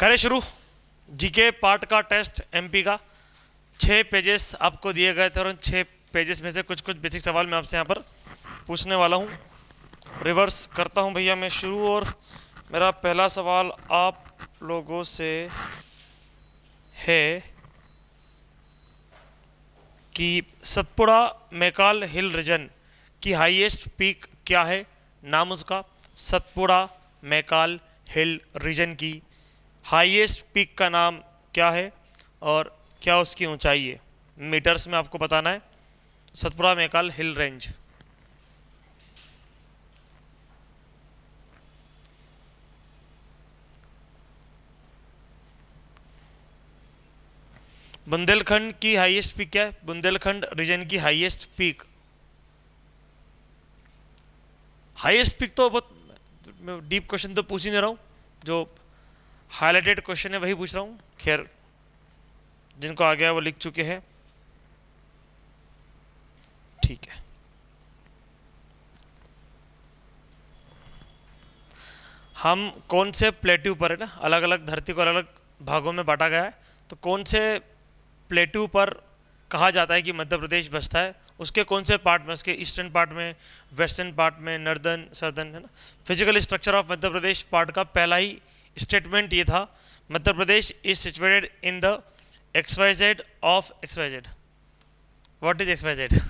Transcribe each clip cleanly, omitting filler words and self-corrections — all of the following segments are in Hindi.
करें शुरू। जीके पार्ट का टेस्ट एमपी का 6 पेजेस आपको दिए गए थे और उन 6 पेजेस में से कुछ कुछ बेसिक सवाल मैं आपसे यहाँ पर पूछने वाला हूँ। रिवर्स करता हूँ भैया मैं शुरू, और मेरा पहला सवाल आप लोगों से है कि सतपुड़ा मैकाल हिल रीजन की हाईएस्ट पीक क्या है। नाम उसका सतपुड़ा मैकाल हिल रीजन की हाईएस्ट पीक का नाम क्या है और क्या उसकी ऊंचाई है। मीटर्स में आपको बताना है। Satpura Maikal hill range. बुंदेलखंड की हाईएस्ट पीक क्या है। बुंदेलखंड रीजन की हाईएस्ट पीक, हाईएस्ट पीक तो बहुत डीप क्वेश्चन तो पूछ ही नहीं रहा हूँ, जो हाईलाइटेड क्वेश्चन है वही पूछ रहा हूँ। खैर जिनको आ गया वो लिख चुके हैं, ठीक है। हम कौन से प्लेट्यू पर है ना, अलग अलग धरती को अलग अलग भागों में बांटा गया है, तो कौन से प्लेट्यू पर कहा जाता है कि मध्य प्रदेश बसता है, उसके कौन से पार्ट में, उसके ईस्टर्न पार्ट में, वेस्टर्न पार्ट में, नॉर्दर्न सदर्न, है ना। Physical structure of Madhya Pradesh part का पहला ही स्टेटमेंट ये था, Madhya Pradesh is situated in the XYZ of XYZ। What is XYZ?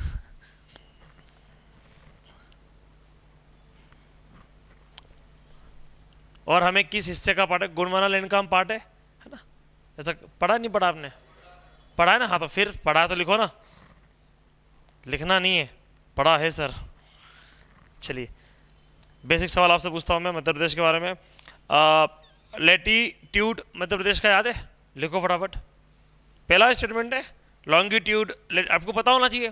और हमें किस हिस्से का पार्ट है। गुणवाना लैंड का हम पार्ट है ना। ऐसा पढ़ा नहीं पढ़ा आपने? पढ़ा है ना। हाँ तो फिर पढ़ा तो लिखो ना, लिखना नहीं है, पढ़ा है सर। चलिए बेसिक सवाल आपसे पूछता हूँ मैं मध्य प्रदेश के बारे में। लैटिट्यूड मध्य प्रदेश का याद है? लिखो फटाफट। पहला स्टेटमेंट है लॉन्गिट्यूड। आपको पता होना चाहिए,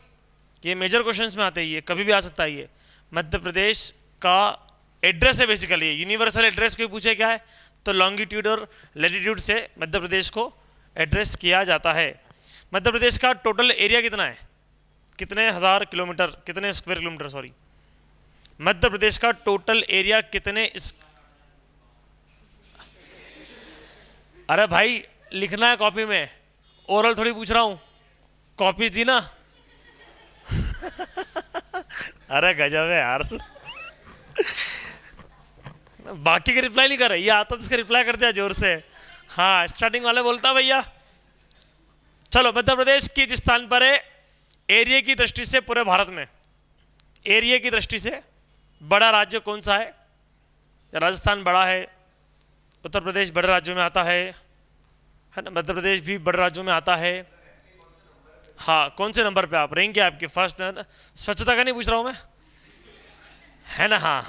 ये मेजर क्वेश्चंस में आते ही है, कभी भी आ सकता है ये। मध्य प्रदेश का एड्रेस है बेसिकली, यूनिवर्सल एड्रेस कोई पूछे क्या है तो लॉन्गिट्यूड और लैटिट्यूड से मध्य प्रदेश को एड्रेस किया जाता है। मध्य प्रदेश का टोटल एरिया कितना है, कितने हजार किलोमीटर, कितने square kilometre, sorry. Madhya Pradesh का टोटल एरिया कितने अरे भाई लिखना है कॉपी में, ओरल थोड़ी पूछ रहा हूं, कॉपी दी ना। अरे गजब है यार। बाकी के रिप्लाई नहीं कर रहे, ये आता तो इसका रिप्लाई कर दिया जोर से। हाँ स्टार्टिंग वाले बोलता भैया। चलो मध्य प्रदेश किस स्थान पर है एरिया की दृष्टि से पूरे भारत में? एरिया की दृष्टि से बड़ा राज्य कौन सा है? राजस्थान बड़ा है, उत्तर प्रदेश बड़े राज्यों में आता है ना, मध्य प्रदेश भी बड़े राज्यों में आता है। हाँ कौन से नंबर पे आप रैंक क्या आपकी? फर्स्ट। स्वच्छता का नहीं पूछ रहा हूं मैं, है ना। हाँ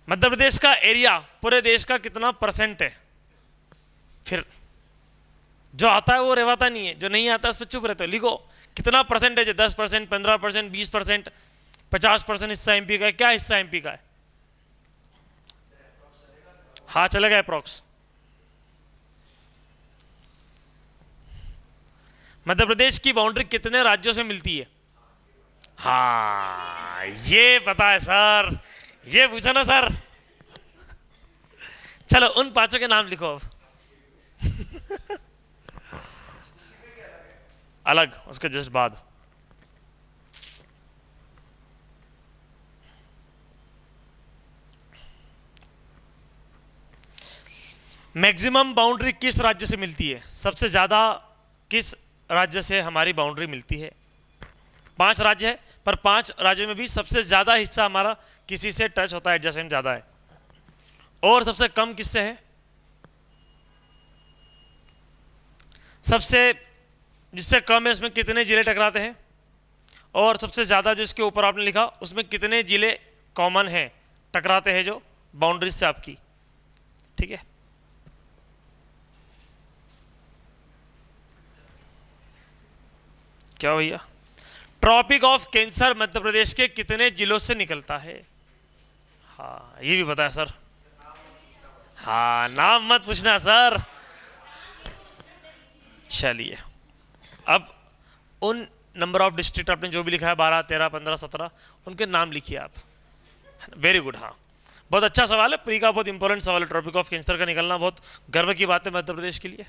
मध्य प्रदेश का एरिया पूरे देश का कितना परसेंट है? फिर जो आता है वो रेवाता नहीं है, जो नहीं आता उस पर चुप रहते हो। लिखो कितना परसेंटेज है? 10%, 15%, 20%, 50% हिस्सा एमपी का है। क्या हिस्सा एमपी का है? हाँ चलेगा अप्रोक्स। मध्य प्रदेश की बाउंड्री कितने राज्यों से मिलती है? हाँ ये पता है सर, ये पूछा ना सर। चलो उन पांचों के नाम लिखो अब। अलग उसके जस्ट बाद। मैक्सिमम बाउंड्री किस राज्य से मिलती है? सबसे ज्यादा किस राज्य से हमारी बाउंड्री मिलती है? 5 राज्य है, पर 5 राज्यों में भी सबसे ज्यादा हिस्सा हमारा किसी से टच होता है, एडजेसेंट ज्यादा है। और सबसे कम किससे है? सबसे जिससे कम है उसमें कितने जिले टकराते हैं? और सबसे ज्यादा जिसके ऊपर आपने लिखा उसमें कितने जिले कॉमन हैं, टकराते हैं जो बाउंड्री से आपकी? ठीक है। क्या भैया? Tropic of cancer Madhya Pradesh के कितने जिलों से निकलता है? हाँ ये भी पता है सर। हाँ नाम मत पूछना सर। चलिए अब उन नंबर ऑफ डिस्ट्रिक्ट आपने जो भी लिखा है 12, 13, 15, 17, उनके नाम लिखिए आप। Very good. हाँ बहुत अच्छा सवाल है, प्री का बहुत इंपॉर्टेंट सवाल है। ट्रॉपिक ऑफ कैंसर का निकलना बहुत गर्व की बात है मध्य प्रदेश के लिए।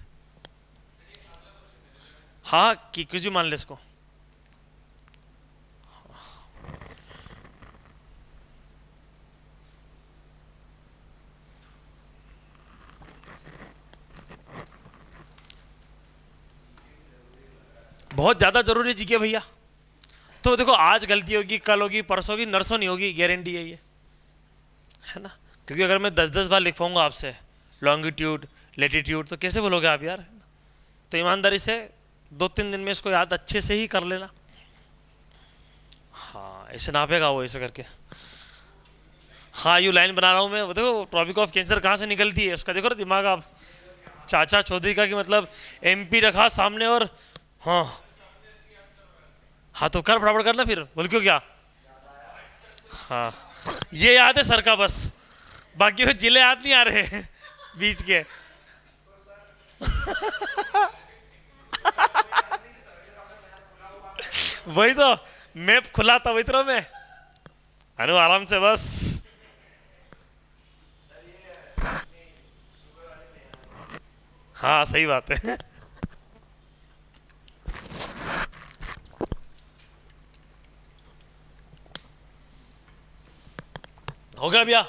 हाँ कि कुछ भी मान ले इसको। बहुत ज्यादा जरूरी जीके भैया। तो देखो आज गलती होगी, कल होगी, परसों होगी, नरसों नहीं होगी, गारंटी है ये, है ना। क्योंकि अगर मैं 10-10 बार लिखवाऊंगा आपसे लॉन्गिट्यूड लेटीट्यूड तो कैसे बोलोगे आप यार। तो ईमानदारी से 2-3 दिन में इसको याद अच्छे से ही कर लेना। हाँ ऐसे नापेगा वो, ऐसे करके। हाँ यू लाइन बना रहा हूँ मैं, वो देखो ट्रॉपिक ऑफ कैंसर कहाँ से निकलती है उसका देखो ना दिमाग आप। चाचा चौधरी का कि मतलब एमपी रखा सामने और हाँ हाँ तो कर फटाफट करना फिर, बोल क्यों क्या। हाँ ये याद है सर का बस, बाकी वो जिले याद नहीं आ रहे बीच के। वही तो मैप खुला था वही तरह में। अनु आराम से बस। हाँ सही बात है। हो गया भैया,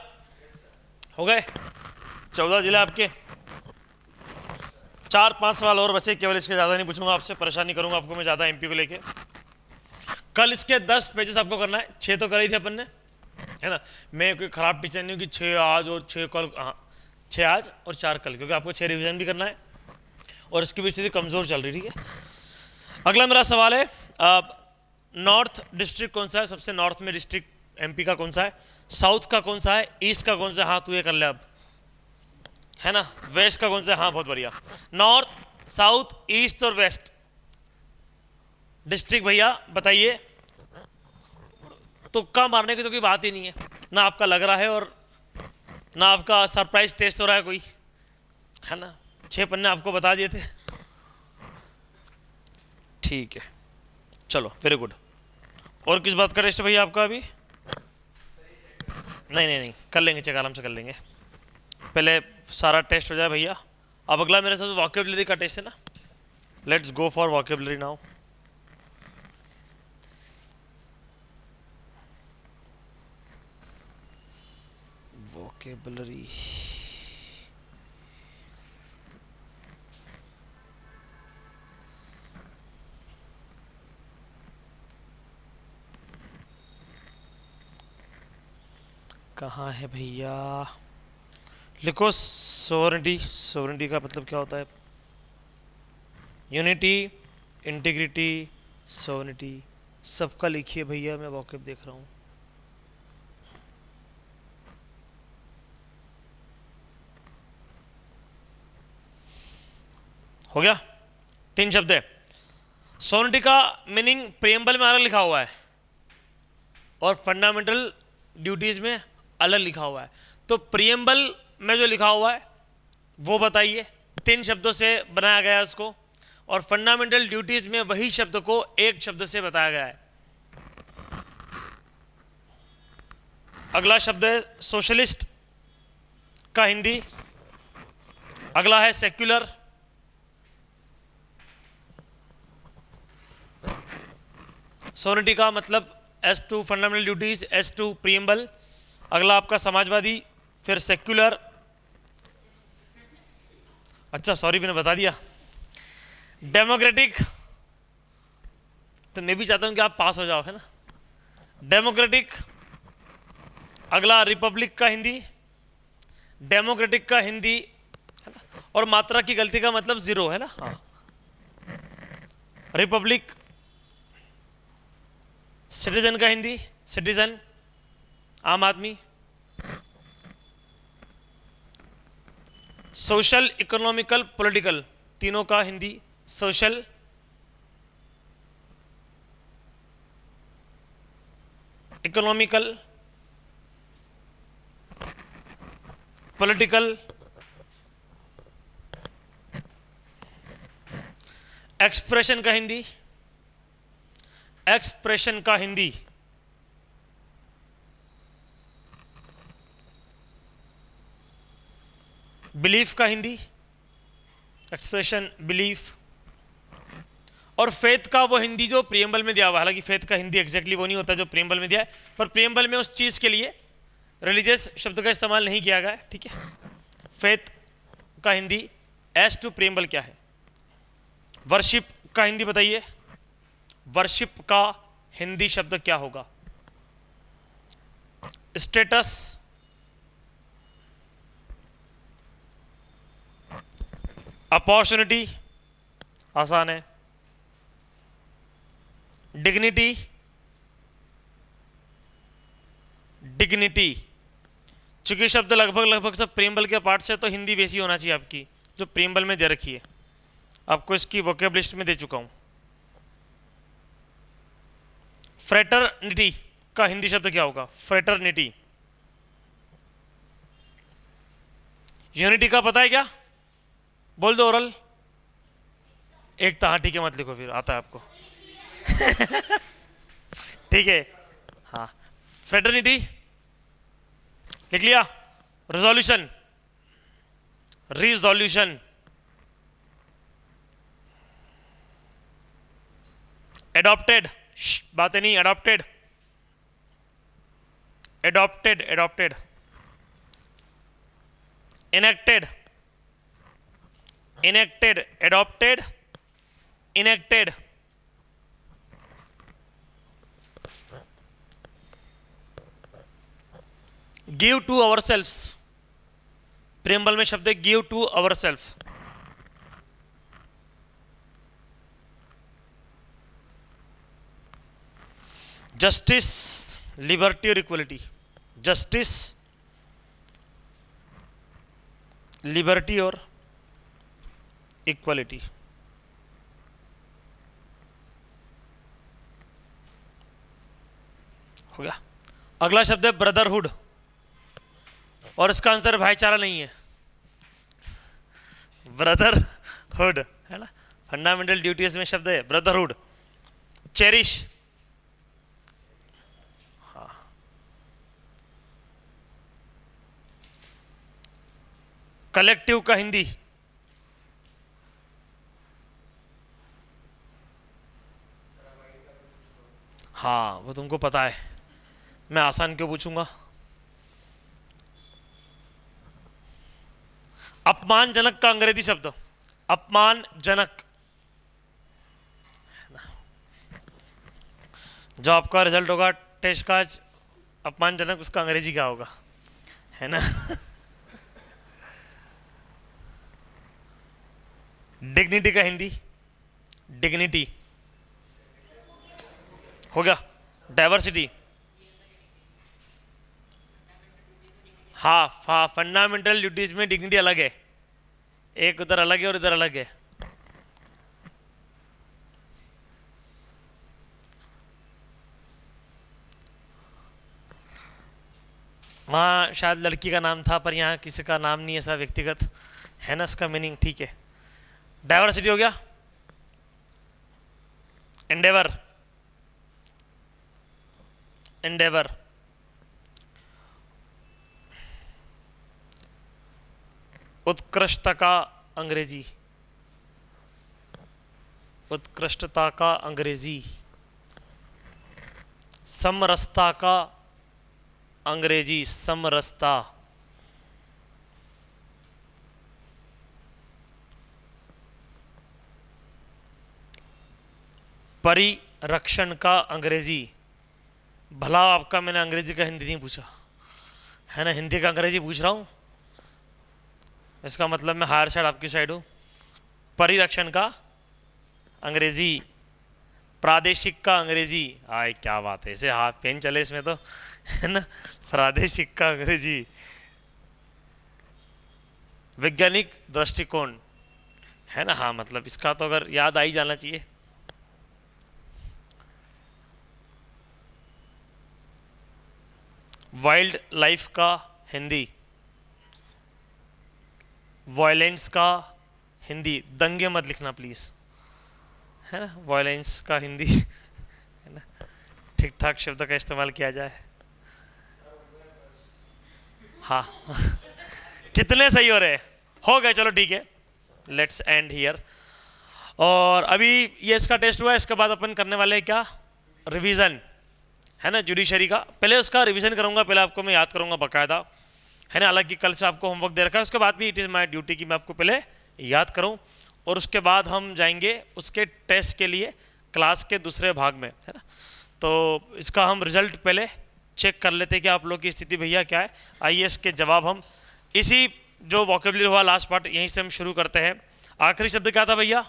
हो गए 14 जिले आपके। 4-5 सवाल और बचे केवल, इसके ज़्यादा नहीं पूछूंगा आपसे, परेशान नहीं करूंगा आपको मैं ज़्यादा एमपी को लेके। कल इसके 10 पेजेस आपको करना है, 6 तो करे थे अपन ने, है ना। मैं कोई ख़राब टीचर नहीं हूँ कि 6 आज और 6 कल, हाँ 6 आज और 4 कल, क्योंकि आपको 6 रिवीजन भी करना है और इसकी भी स्थिति कमज़ोर चल रही, ठीक है। अगला मेरा सवाल है, नॉर्थ डिस्ट्रिक्ट कौन सा है, सबसे नॉर्थ में डिस्ट्रिक्ट एमपी का कौन सा है, साउथ का कौन सा है, ईस्ट का कौन सा है, हाँ तू ये कर ले अब, है ना। वेस्ट का कौन सा है, हाँ बहुत बढ़िया। नॉर्थ साउथ ईस्ट और वेस्ट डिस्ट्रिक्ट भैया बताइए। तुक्का मारने की तो कोई बात ही नहीं है, ना आपका लग रहा है और ना आपका सरप्राइज टेस्ट हो रहा है कोई, है ना। 6 पन्ने आपको बता दिए थे, ठीक है चलो वेरी गुड। और किस बात का टेस्ट है भैया आपका अभी। नहीं नहीं नहीं कर लेंगे चेक, आराम से कर लेंगे, पहले सारा टेस्ट हो जाए भैया। अब अगला मेरे साथ वोकैबुलरी का टेस्ट है ना, let's go for vocabulary now. Vocabulary कहाँ है भैया, लिखो सोवरेनिटी। सोवरेनिटी का मतलब क्या होता है, यूनिटी, इंटीग्रिटी, सोवरेनिटी, सबका लिखिए भैया, मैं वोकैब देख रहा हूँ। हो गया, 3 शब्द है। सोवरेनिटी का मीनिंग प्रियम्बल में अलग लिखा हुआ है और फंडामेंटल ड्यूटीज में अलग लिखा हुआ है। तो प्रियम्बल में जो लिखा हुआ है वो बताइए, 3 शब्दों से बनाया गया है उसको, और फंडामेंटल ड्यूटीज में वही शब्द को एक शब्द से बताया गया है। अगला शब्द है सोशलिस्ट का हिंदी, अगला है सेक्युलर, सोवरेनिटी का मतलब S2 fundamental duties, S2 preamble, अगला आपका समाजवादी, फिर सेक्युलर। अच्छा सॉरी मैंने बता दिया। डेमोक्रेटिक, तो मैं भी चाहता हूं कि आप पास हो जाओ, है ना। डेमोक्रेटिक, अगला रिपब्लिक का हिंदी, डेमोक्रेटिक का हिंदी, है ना? और मात्रा की गलती का मतलब 0 है ना, हाँ। रिपब्लिक, सिटीजन का हिंदी, सिटीजन आम आदमी, सोशल इकोनॉमिकल पॉलिटिकल तीनों का Hindi, social, economical, political, expression का हिंदी, एक्सप्रेशन का हिंदी, बिलीफ का हिंदी एक्सप्रेशन बिलीफ, और फेथ का वो हिंदी जो प्रियम्बल में दिया हुआ, हालांकि फेथ का हिंदी एग्जैक्टली वो नहीं होता जो प्रियम्बल में दिया है, पर प्रियम्बल में उस चीज़ के लिए रिलीजियस शब्द का इस्तेमाल नहीं किया गया है, ठीक है। फेथ का हिंदी एज टू प्रियम्बल क्या है? वर्शिप का हिंदी बताइए, वर्शिप का हिंदी शब्द क्या होगा? स्टेटस, अपॉर्चुनिटी आसान है, डिग्निटी, डिग्निटी, चूंकि शब्द लगभग सब प्रियम्बल के पार्ट से, तो हिंदी वैसी होना चाहिए आपकी जो प्रियम्बल में दे रखी है। आपको इसकी वोकेब लिस्ट में दे चुका हूं। फ्रेटरनिटी का हिंदी शब्द क्या होगा? फ्रेटरनिटी। यूनिटी का पता है क्या? बोल दो ओरल। एकता, हाँ ठीक है, मत लिखो फिर, आता है आपको। ठीक है, हाँ। फ्रेटरनिटी लिख लिया। रिजोल्यूशन, रिजोल्यूशन, एडॉप्टेड, बातें नहीं, adopted, adopted, adopted, enacted, enacted, adopted, enacted, give to our self, preamble में शब्द है give to our self. Justice, liberty और इक्वलिटी, जस्टिस, लिबर्टी और इक्वलिटी। हो गया। अगला शब्द है ब्रदरहुड, और इसका आंसर भाईचारा नहीं है, ब्रदरहुड है ना। फंडामेंटल ड्यूटीज में शब्द है ब्रदरहुड। चेरिश, हाँ। कलेक्टिव का हिंदी, हाँ वो तुमको पता है, मैं आसान क्यों पूछूंगा। अपमानजनक का अंग्रेजी शब्द, अपमानजनक, जो आपका रिजल्ट होगा टेस्ट का अपमानजनक, उसका अंग्रेजी क्या होगा, है ना। डिग्निटी का हिंदी, डिग्निटी हो गया। डाइवर्सिटी, हाँ फंडामेंटल ड्यूटीज में डिग्निटी अलग है, एक उधर अलग है और इधर अलग है। वहाँ शायद लड़की का नाम था, पर यहाँ किसी का नाम नहीं, ऐसा व्यक्तिगत है ना, उसका मीनिंग ठीक है। डाइवर्सिटी हो गया। एंडेवर, एंडेवर, उत्कृष्टता का अंग्रेजी, उत्कृष्टता का अंग्रेजी। समरसता का अंग्रेजी, समरसता। परिरक्षण का अंग्रेजी, भला आपका मैंने अंग्रेजी का हिंदी नहीं पूछा है ना, हिंदी का अंग्रेजी पूछ रहा हूँ, इसका मतलब मैं हायर साइड आपकी साइड हूँ। परिरक्षण का अंग्रेजी, प्रादेशिक का अंग्रेजी, आए क्या बात है, इसे हाथ पेन चले इसमें तो, है ना। प्रादेशिक का अंग्रेजी, वैज्ञानिक दृष्टिकोण, है ना, हाँ मतलब इसका तो अगर याद आ ही जाना चाहिए। वाइल्ड लाइफ का हिंदी, वायलेंस का हिंदी, दंगे मत लिखना प्लीज, है ना। वायलेंस का हिंदी, है ना, ठीक ठाक शब्द का इस्तेमाल किया जाए। हाँ। कितने सही हो रहे हैं, हो गए, चलो ठीक है, लेट्स एंड हियर। और अभी ये इसका टेस्ट हुआ है, इसके बाद अपन करने वाले हैं क्या, रिवीजन, है ना, जुडिशरी का। पहले उसका रिवीजन करूंगा, पहले आपको मैं याद करूंगा बकायदा, है ना। हालांकि कल से आपको होमवर्क दे रखा है, उसके बाद भी इट इज़ माई ड्यूटी कि मैं आपको पहले याद करूं, और उसके बाद हम जाएंगे उसके टेस्ट के लिए क्लास के दूसरे भाग में, है ना। तो इसका हम रिजल्ट पहले चेक कर लेते हैं कि आप लोग की स्थिति भैया क्या है। आइए इसके जवाब हम इसी जो वोकेबुलरी हुआ लास्ट पार्ट, यहीं से हम शुरू करते हैं। आखिरी शब्द क्या था भैया,